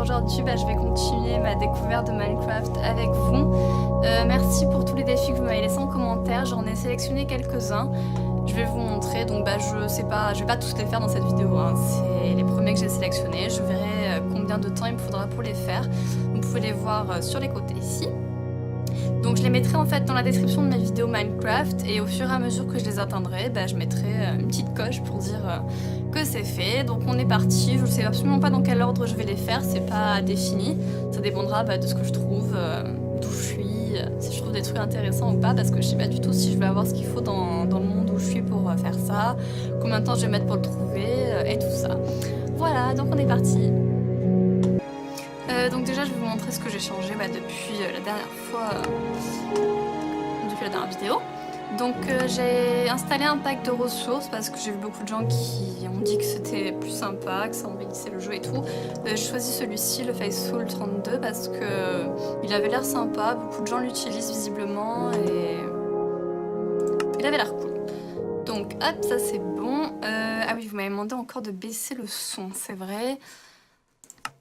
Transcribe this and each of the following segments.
aujourd'hui je vais continuer ma découverte de Minecraft avec vous. Merci pour tous les défis que vous m'avez laissés en commentaire, j'en ai sélectionné quelques-uns. Je vais vous montrer, donc je sais pas, je vais pas tous les faire dans cette vidéo, hein. C'est les premiers que j'ai sélectionnés. Je verrai combien de temps il me faudra pour les faire. Vous pouvez les voir sur les côtés ici. Donc je les mettrai en fait dans la description de mes vidéos Minecraft et au fur et à mesure que je les atteindrai, je mettrai une petite coche pour dire que c'est fait. Donc on est parti, je ne sais absolument pas dans quel ordre je vais les faire, c'est pas défini. Ça dépendra de ce que je trouve, d'où je suis, si je trouve des trucs intéressants ou pas, parce que je sais pas du tout si je vais avoir ce qu'il faut dans le monde où je suis pour faire ça, combien de temps je vais mettre pour le trouver et tout ça. Voilà, donc on est parti. Donc déjà je vais vous montrer ce que j'ai changé depuis la dernière fois, depuis la dernière vidéo. Donc j'ai installé un pack de ressources parce que j'ai vu beaucoup de gens qui ont dit que c'était plus sympa, que ça embellissait le jeu et tout. J'ai choisi celui-ci, le Faithful 32, parce que il avait l'air sympa, beaucoup de gens l'utilisent visiblement et il avait l'air cool. Donc hop, ça c'est bon. Ah oui, vous m'avez demandé encore de baisser le son, c'est vrai.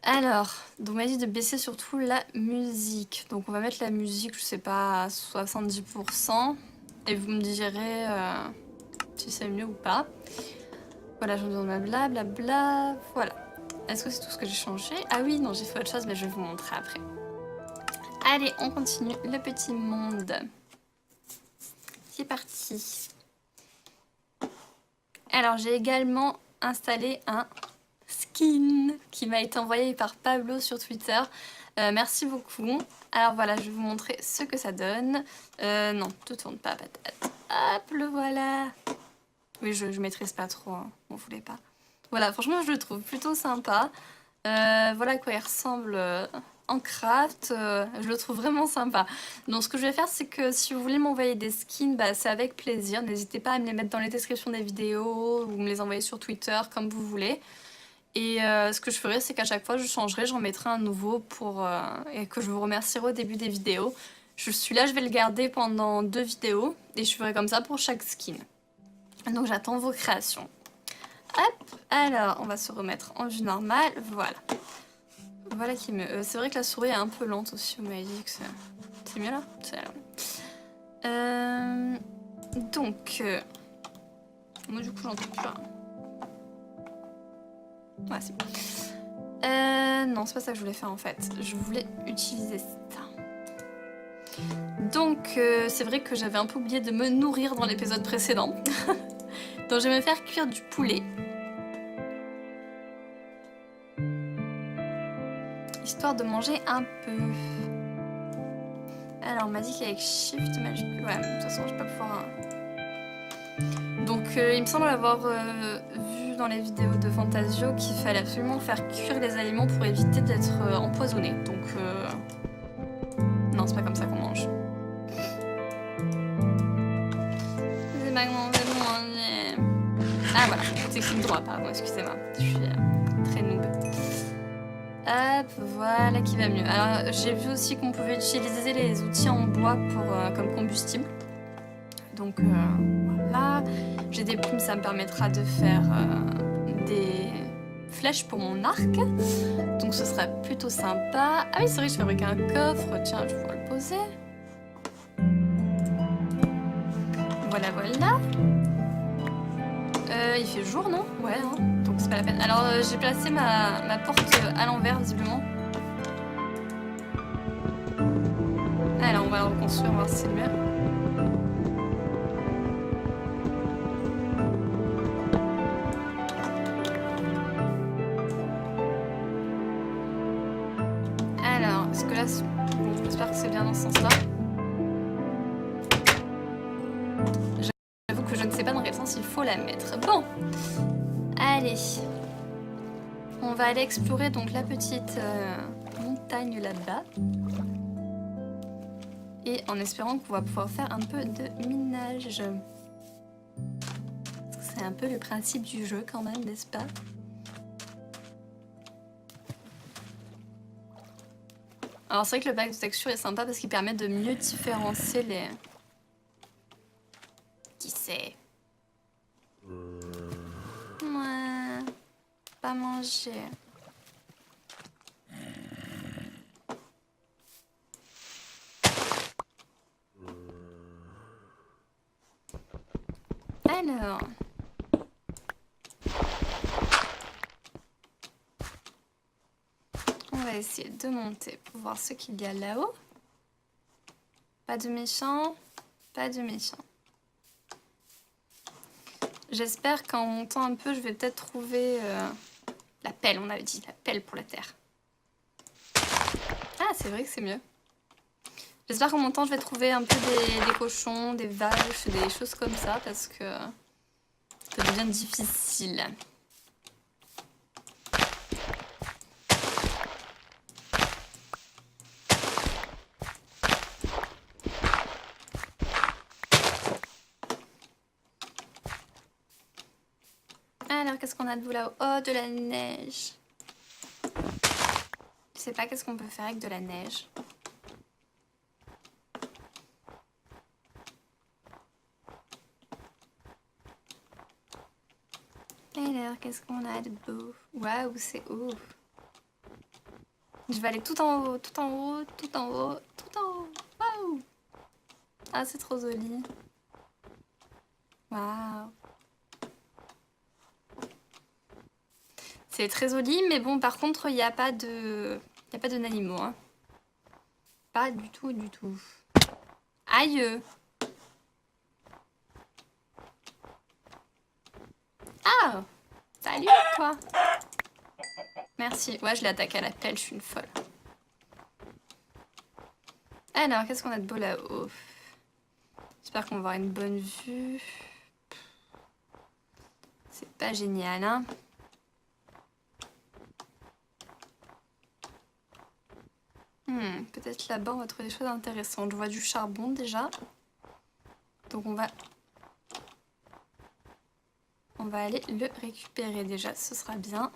Alors, donc on m'a dit de baisser surtout la musique. Donc on va mettre la musique, je sais pas, à 70%. Et vous me direz si c'est mieux ou pas. Voilà, je vous donne ma blablabla. Voilà. Est-ce que c'est tout ce que j'ai changé? Ah oui, non, j'ai fait autre chose, mais je vais vous montrer après. Allez, on continue le petit monde. C'est parti. Alors, j'ai également installé un skin qui m'a été envoyé par Pablo sur Twitter. Merci beaucoup. Alors voilà, je vais vous montrer ce que ça donne. Non, ne tourne pas, patate. Hop, le voilà. Oui, je maîtrise pas trop, hein, on voulait pas. Voilà, franchement, je le trouve plutôt sympa. Voilà à quoi il ressemble en craft. Je le trouve vraiment sympa. Donc, ce que je vais faire, c'est que si vous voulez m'envoyer des skins, c'est avec plaisir. N'hésitez pas à me les mettre dans les descriptions des vidéos ou me les envoyer sur Twitter, comme vous voulez. Et ce que je ferai, c'est qu'à chaque fois, je changerai, j'en mettrai un nouveau et que je vous remercierai au début des vidéos. Celui-là, je vais le garder pendant 2 vidéos et je ferai comme ça pour chaque skin. Donc j'attends vos créations. Hop, alors on va se remettre en vue normale, voilà. Voilà qui est mieux. C'est vrai que la souris est un peu lente aussi, vous m'avez dit que c'est mieux là? C'est là. Donc, moi du coup j'entends plus rien. Ouais, c'est bon. Non, c'est pas ça que je voulais faire en fait. Je voulais utiliser ça. Donc, c'est vrai que j'avais un peu oublié de me nourrir dans l'épisode précédent. Donc, je vais me faire cuire du poulet. Histoire de manger un peu. Alors, on m'a dit qu'avec Shift majuscule... Ouais, de toute façon, je vais pas pouvoir... Donc, il me semble avoir vu dans les vidéos de Fantasio qu'il fallait absolument faire cuire les aliments pour éviter d'être empoisonné. Donc, non, c'est pas comme ça qu'on mange. C'est pas comment on veut manger. Ah, voilà, c'est clic droit, pardon, excusez-moi. Je suis très noob. Hop, voilà qui va mieux. Alors, j'ai vu aussi qu'on pouvait utiliser les outils en bois comme combustible. Donc, voilà. J'ai des plumes, ça me permettra de faire des flèches pour mon arc. Donc, ce sera plutôt sympa. Ah oui, c'est vrai, je fabrique un coffre. Tiens, je pourrais le poser. Voilà, voilà. Il fait jour, non? Ouais, hein. Donc c'est pas la peine. Alors j'ai placé ma porte à l'envers, visiblement. Alors on va la reconstruire, on va voir si c'est mieux. Alors, est-ce que là... Bon, j'espère que c'est bien dans ce sens-là. J'avoue que je ne sais pas dans quel sens il faut la mettre. Bon, allez. On va aller explorer donc la petite montagne là-bas. Et en espérant qu'on va pouvoir faire un peu de minage. C'est un peu le principe du jeu quand même, n'est-ce pas? Alors c'est vrai que le pack de texture est sympa parce qu'il permet de mieux différencier les... Qui c'est? Ouais, pas manger. Alors... On va essayer de monter pour voir ce qu'il y a là-haut. Pas de méchants, pas de méchants. J'espère qu'en montant un peu, je vais peut-être trouver la pelle, on avait dit, la pelle pour la terre. Ah, c'est vrai que c'est mieux. J'espère qu'en montant, je vais trouver un peu des cochons, des vaches, des choses comme ça, parce que ça devient difficile. Alors, qu'est-ce qu'on a de beau là-haut? Oh, de la neige. Je sais pas qu'est-ce qu'on peut faire avec de la neige. Alors, qu'est-ce qu'on a de beau? Waouh, c'est ouf. Je vais aller tout en haut, tout en haut, tout en haut, tout en haut. Waouh. Ah, c'est trop joli. Waouh. C'est très joli, mais bon, par contre, il n'y a pas de... Il n'y a pas d'animaux, hein. Pas du tout, du tout. Aïe. Ah. Salut, toi. Merci. Ouais, je l'ai attaqué à la pelle, je suis une folle. Alors, qu'est-ce qu'on a de beau là-haut? J'espère qu'on va avoir une bonne vue. C'est pas génial, hein. Peut-être là-bas, on va trouver des choses intéressantes. Je vois du charbon déjà. Donc on va aller le récupérer déjà, ce sera bien.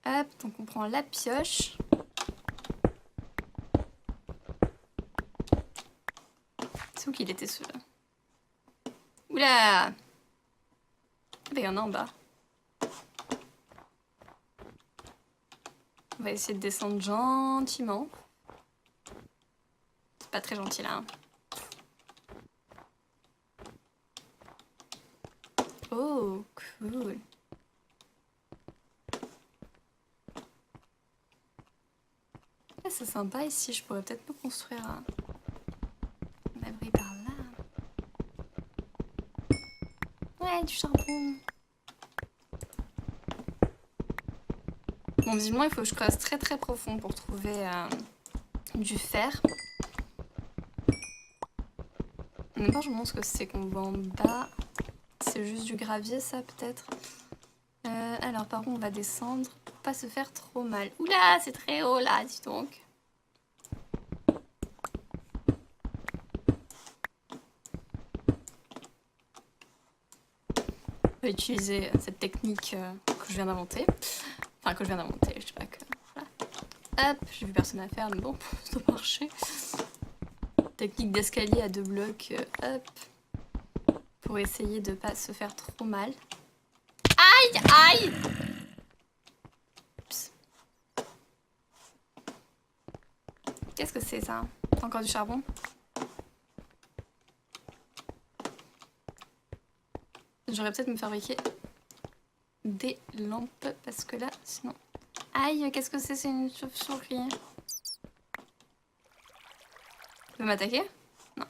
Hop, donc on prend la pioche. C'est où qu'il était celui-là? Oula! Il y en a en bas. On va essayer de descendre gentiment. C'est pas très gentil là. Hein. Oh, cool. Ah, c'est sympa ici, je pourrais peut-être me construire un abri par là. Ouais, du charbon. Bon, visiblement, il faut que je creuse très très profond pour trouver du fer. D'abord, je me demande ce que c'est qu'on voit en bas. C'est juste du gravier, ça, peut-être. Alors, par où on va descendre pour pas se faire trop mal. Oula, c'est très haut, là, dis donc. On va utiliser cette technique que je viens d'inventer. Enfin, que je viens d'inventer, je sais pas que... Voilà. Hop, j'ai vu personne à faire, mais bon, ça doit marcher. Technique d'escalier à 2 blocs, hop. Pour essayer de pas se faire trop mal. Aïe, aïe! Oups. Qu'est-ce que c'est ça? Encore du charbon? J'aurais peut-être me fabriquer des lampes parce que là, sinon... Aïe, qu'est-ce que c'est? C'est une chauve-souris. Tu veux m'attaquer? Non.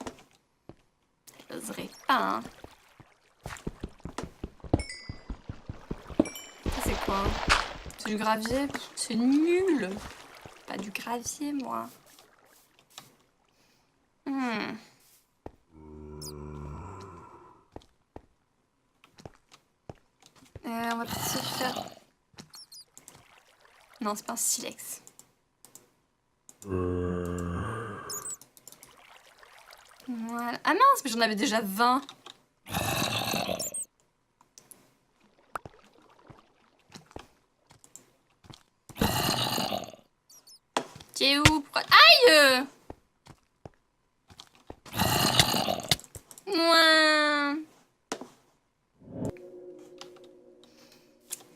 J'oserais pas, hein. Ça, c'est quoi? C'est du gravier? C'est nul! Pas du gravier, moi. On va peut-être se faire... Non, c'est pas un silex. Voilà. Ah mince, mais j'en avais déjà 20. Tu es où? Pourquoi... Aïe! Mouah.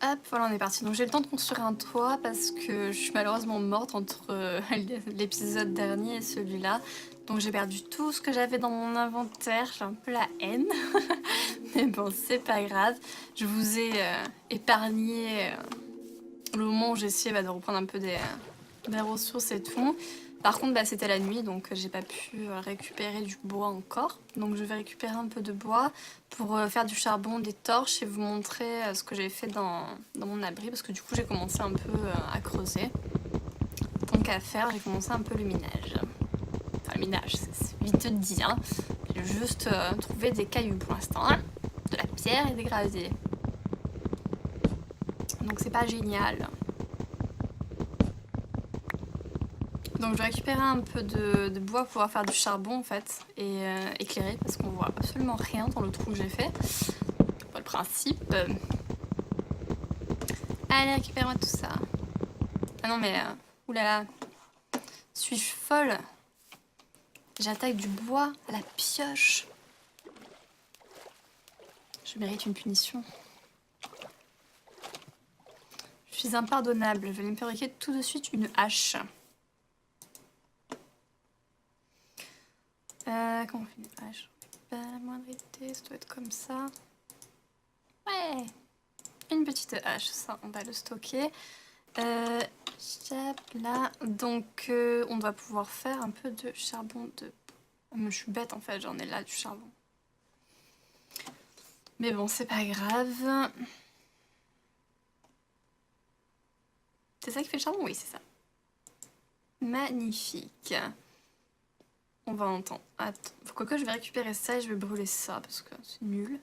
Hop. Hop, voilà, on est parti. Donc j'ai le temps de construire un toit parce que je suis malheureusement morte entre l'épisode dernier et celui-là. Donc j'ai perdu tout ce que j'avais dans mon inventaire. J'ai un peu la haine. Mais bon, c'est pas grave. Je vous ai épargné le moment où j'essayais de reprendre un peu des ressources et tout. Par contre, c'était la nuit, donc j'ai pas pu récupérer du bois encore. Donc je vais récupérer un peu de bois pour faire du charbon, des torches et vous montrer ce que j'ai fait dans mon abri. Parce que du coup, j'ai commencé un peu à creuser. Tant qu'à faire, j'ai commencé un peu le minage. Enfin, le minage, c'est vite dit, hein. J'ai juste trouvé des cailloux pour l'instant, hein. De la pierre et des graviers. Donc c'est pas génial. Donc je vais récupérer un peu de bois pour pouvoir faire du charbon en fait et éclairer parce qu'on voit absolument rien dans le trou que j'ai fait. Pas le principe. Allez, récupère-moi tout ça. Ah non mais oulala, suis-je folle? J'attaque du bois à la pioche. Je mérite une punition. Je suis impardonnable. Je vais me fabriquer tout de suite une hache. Comment on fait une hache? Pas la moindre idée, ça doit être comme ça. Ouais, une petite hache, ça on va le stocker. Là, donc on doit pouvoir faire un peu de charbon de... Je suis bête en fait, j'en ai là du charbon. Mais bon, c'est pas grave. C'est ça qui fait le charbon? Oui, c'est ça. Magnifique. On va entendre. Attends, quoique je vais récupérer ça et je vais brûler ça parce que c'est nul.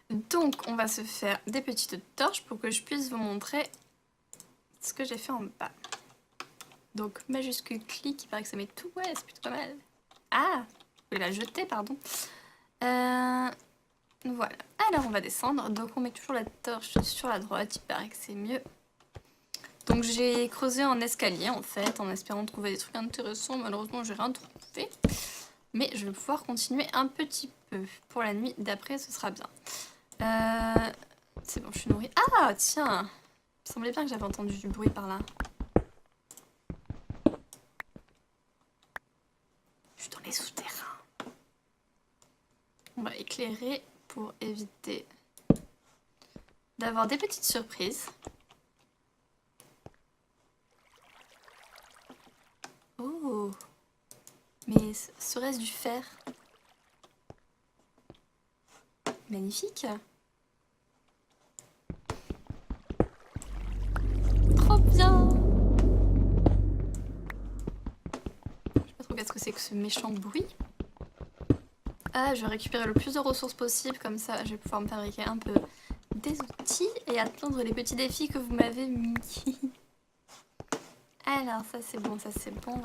Donc, on va se faire des petites torches pour que je puisse vous montrer ce que j'ai fait en bas. Donc, majuscule clic, il paraît que ça met tout. Ouais, c'est plutôt pas mal. Ah, je vais la jeter, pardon. Voilà. Alors, on va descendre. Donc, on met toujours la torche sur la droite. Il paraît que c'est mieux. Donc j'ai creusé en escalier en fait, en espérant trouver des trucs intéressants. Malheureusement, j'ai rien trouvé. Mais je vais pouvoir continuer un petit peu. Pour la nuit d'après, ce sera bien. C'est bon, je suis nourrie. Ah, tiens! Il me semblait bien que j'avais entendu du bruit par là. Je suis dans les souterrains. On va éclairer pour éviter d'avoir des petites surprises. Oh, mais serait-ce du fer? Magnifique. Trop bien. Je sais pas trop qu'est-ce que c'est que ce méchant bruit. Ah, je vais récupérer le plus de ressources possible, comme ça je vais pouvoir me fabriquer un peu des outils et atteindre les petits défis que vous m'avez mis. Alors ça c'est bon, on va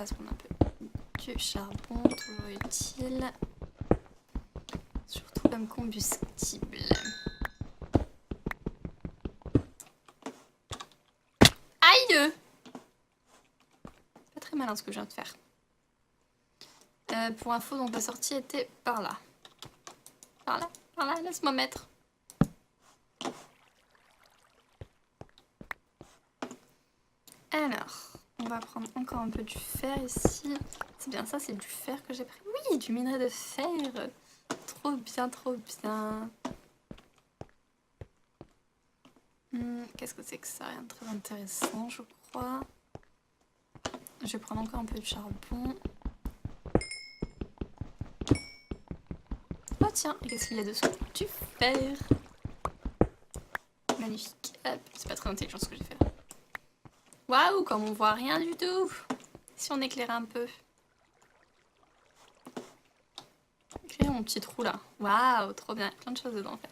se prendre un peu du charbon, toujours utile, surtout comme combustible. Aïe! C'est pas très malin ce que je viens de faire. Pour info, donc la sortie était par là. Par là, laisse-moi mettre. Alors... on va prendre encore un peu du fer ici. C'est bien ça, c'est du fer que j'ai pris. Oui, du minerai de fer. Trop bien, trop bien. Qu'est-ce que c'est que ça? Rien de très intéressant, je crois. Je vais prendre encore un peu de charbon. Oh tiens, qu'est-ce qu'il y a dessous? Du fer. Magnifique. C'est pas très intelligent ce que j'ai fait là. Waouh, comme on voit rien du tout. Si on éclairait un peu. Éclairer mon petit trou là. Waouh, trop bien. Plein de choses dedans en fait.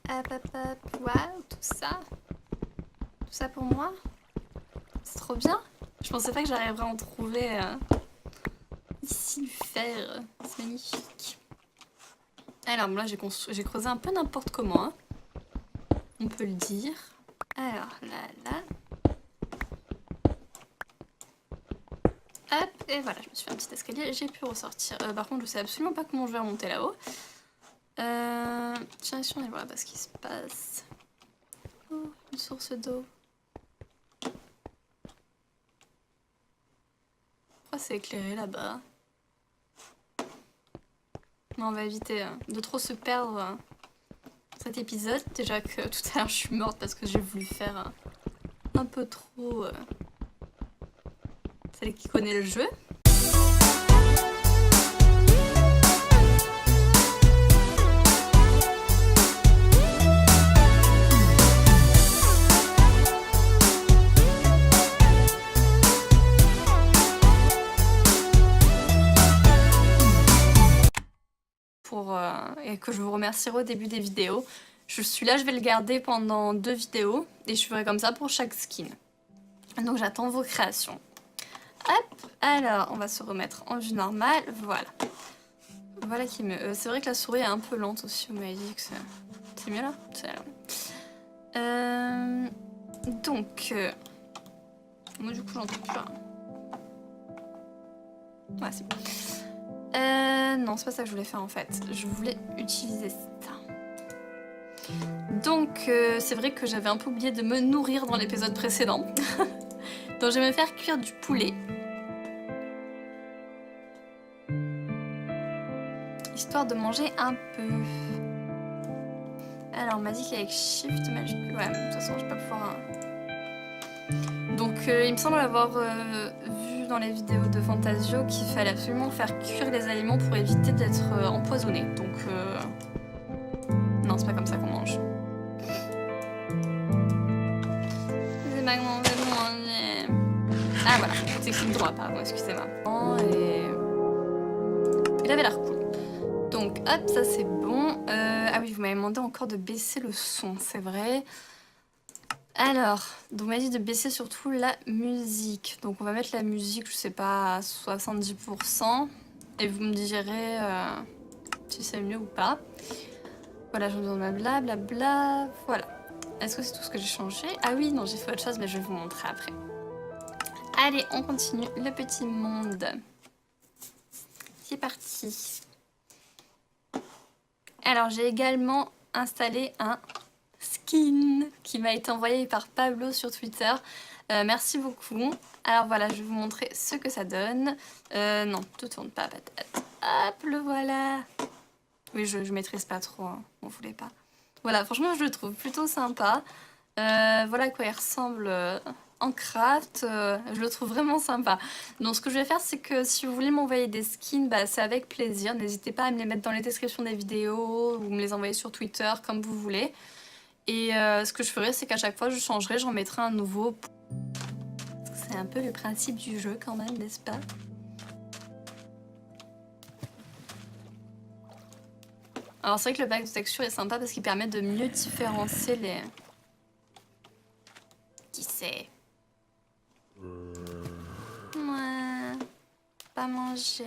Hop, hop, hop. Waouh, tout ça. Tout ça pour moi. C'est trop bien. Je pensais pas que j'arriverais à en trouver ici du fer. C'est magnifique. Alors là j'ai creusé un peu n'importe comment, hein. On peut le dire. Alors là. Et voilà, je me suis fait un petit escalier, j'ai pu ressortir. Par contre, je sais absolument pas comment je vais remonter là-haut. Tiens, ici on est voir ce qui se passe. Oh, une source d'eau. Pourquoi c'est éclairé là-bas? On va éviter de trop se perdre dans cet épisode. Déjà que tout à l'heure je suis morte parce que j'ai voulu faire un peu trop celle qui connaît le jeu. Et que je vous remercierai au début des vidéos. Celui-là, je vais le garder pendant 2 vidéos et je ferai comme ça pour chaque skin. Donc j'attends vos créations. Hop, alors on va se remettre en vue normale, voilà. Voilà qui me... c'est vrai que la souris est un peu lente aussi, vous m'avez dit que c'est mieux là? Donc... moi du coup j'entends plus rien. Ouais, c'est bon. Non, c'est pas ça que je voulais faire en fait. Je voulais utiliser ça. Donc, c'est vrai que j'avais un peu oublié de me nourrir dans l'épisode précédent. Donc, je vais me faire cuire du poulet. Histoire de manger un peu. Alors, on m'a dit qu'avec Shift majuscule... Ouais, de toute façon, je vais pas pouvoir... Donc, il me semble avoir vu dans les vidéos de Fantasio qu'il fallait absolument faire cuire les aliments pour éviter d'être empoisonné. Donc, non, c'est pas comme ça qu'on mange. C'est pas comment on veut manger. Ah voilà, c'est clic droit, pardon, excusez-moi. Et il avait l'air cool. Donc, hop, ça c'est bon. Ah oui, vous m'avez demandé encore de baisser le son, c'est vrai. Alors, donc on m'a dit de baisser surtout la musique. Donc on va mettre la musique, je sais pas, à 70%. Et vous me direz si c'est mieux ou pas. Voilà, je vous donne ma blablabla. Voilà. Est-ce que c'est tout ce que j'ai changé? Ah oui, non, j'ai fait autre chose, mais je vais vous montrer après. Allez, on continue le petit monde. C'est parti. Alors, j'ai également installé un skin qui m'a été envoyé par Pablo sur Twitter. Merci beaucoup. Alors voilà, je vais vous montrer ce que ça donne. Non, tout tourne pas, patate. Hop, le voilà. Oui, je maîtrise pas trop, hein, on voulait pas. Voilà, franchement, je le trouve plutôt sympa. Voilà à quoi il ressemble en craft. Je le trouve vraiment sympa. Donc, ce que je vais faire, c'est que si vous voulez m'envoyer des skins, bah, c'est avec plaisir. N'hésitez pas à me les mettre dans les descriptions des vidéos ou me les envoyer sur Twitter, comme vous voulez. Et ce que je ferai, c'est qu'à chaque fois, je changerai, j'en mettrai un nouveau. C'est un peu le principe du jeu quand même, n'est-ce pas? Alors c'est vrai que le pack de texture est sympa parce qu'il permet de mieux différencier les... Qui c'est? Ouais, pas manger.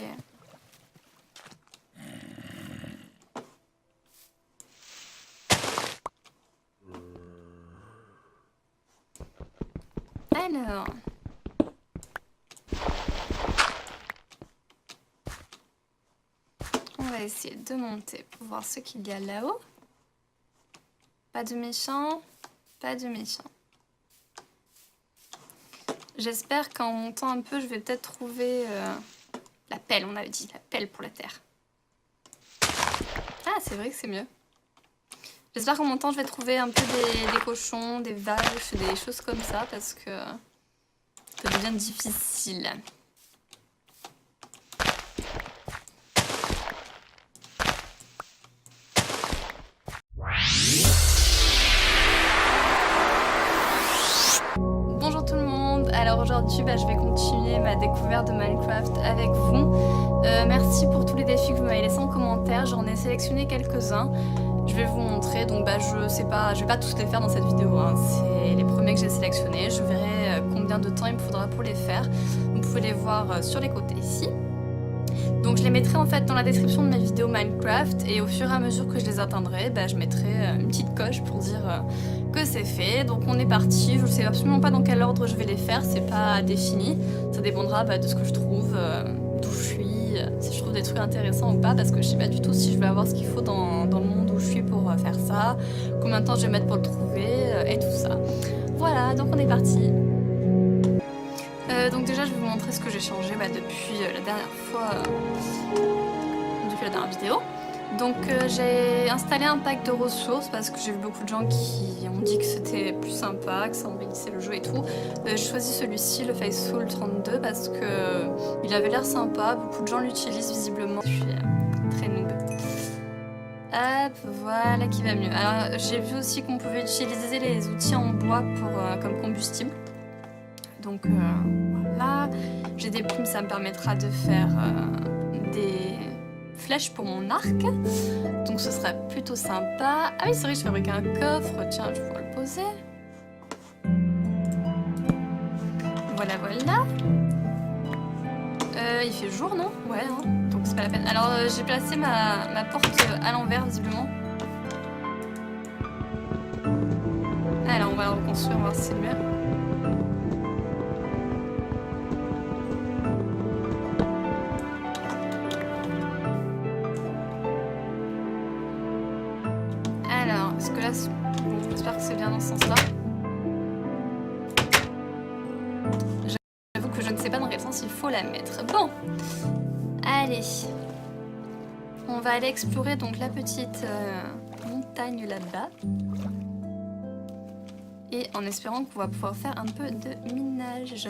Alors... On va essayer de monter pour voir ce qu'il y a là-haut. Pas de méchant, pas de méchant. J'espère qu'en montant un peu, je vais peut-être trouver la pelle, on avait dit, la pelle pour la terre. Ah, c'est vrai que c'est mieux. J'espère qu'en montant, je vais trouver un peu des cochons, des vaches, des choses comme ça, parce que ça devient difficile. Bonjour tout le monde, alors aujourd'hui je vais continuer ma découverte de Minecraft avec vous. Merci pour tous les défis que vous m'avez laissés en commentaire, j'en ai sélectionné quelques-uns. Je vais vous montrer, donc je sais pas, je vais pas tous les faire dans cette vidéo, hein. C'est les premiers que j'ai sélectionnés. Je verrai combien de temps il me faudra pour les faire. Vous pouvez les voir sur les côtés ici. Donc je les mettrai en fait dans la description de mes vidéos Minecraft et au fur et à mesure que je les atteindrai, bah, je mettrai une petite coche pour dire que c'est fait. Donc on est parti, je ne sais absolument pas dans quel ordre je vais les faire, c'est pas défini. Ça dépendra de ce que je trouve, d'où je suis, si je trouve des trucs intéressants ou pas, parce que je sais pas du tout si je vais avoir ce qu'il faut dans le monde où je suis pour faire ça, combien de temps je vais mettre pour le trouver et tout ça. Voilà, donc on est parti. Donc déjà je vais vous montrer ce que j'ai changé depuis la dernière fois, depuis la dernière vidéo. Donc j'ai installé un pack de ressources parce que j'ai vu beaucoup de gens qui ont dit que c'était plus sympa, que ça embellissait le jeu et tout. J'ai choisi celui-ci, le Faithful 32, parce que il avait l'air sympa, beaucoup de gens l'utilisent visiblement. Je suis très noob. Hop, voilà qui va mieux. Alors j'ai vu aussi qu'on pouvait utiliser les outils en bois comme combustible. Donc voilà, j'ai des plumes, ça me permettra de faire des flèches pour mon arc. Donc ce sera plutôt sympa. Ah oui, c'est vrai, je fabrique un coffre. Tiens, je vais le poser. Voilà, voilà. Il fait jour, non? Ouais, hein. Donc c'est pas la peine. Alors j'ai placé ma porte à l'envers, visiblement. Alors on va la reconstruire, on va voir si c'est mieux. Alors, est-ce que là... Bon, j'espère que c'est bien dans ce sens-là. J'avoue que je ne sais pas dans quel sens il faut la mettre. Bon, allez. On va aller explorer donc la petite montagne là-bas. Et en espérant qu'on va pouvoir faire un peu de minage.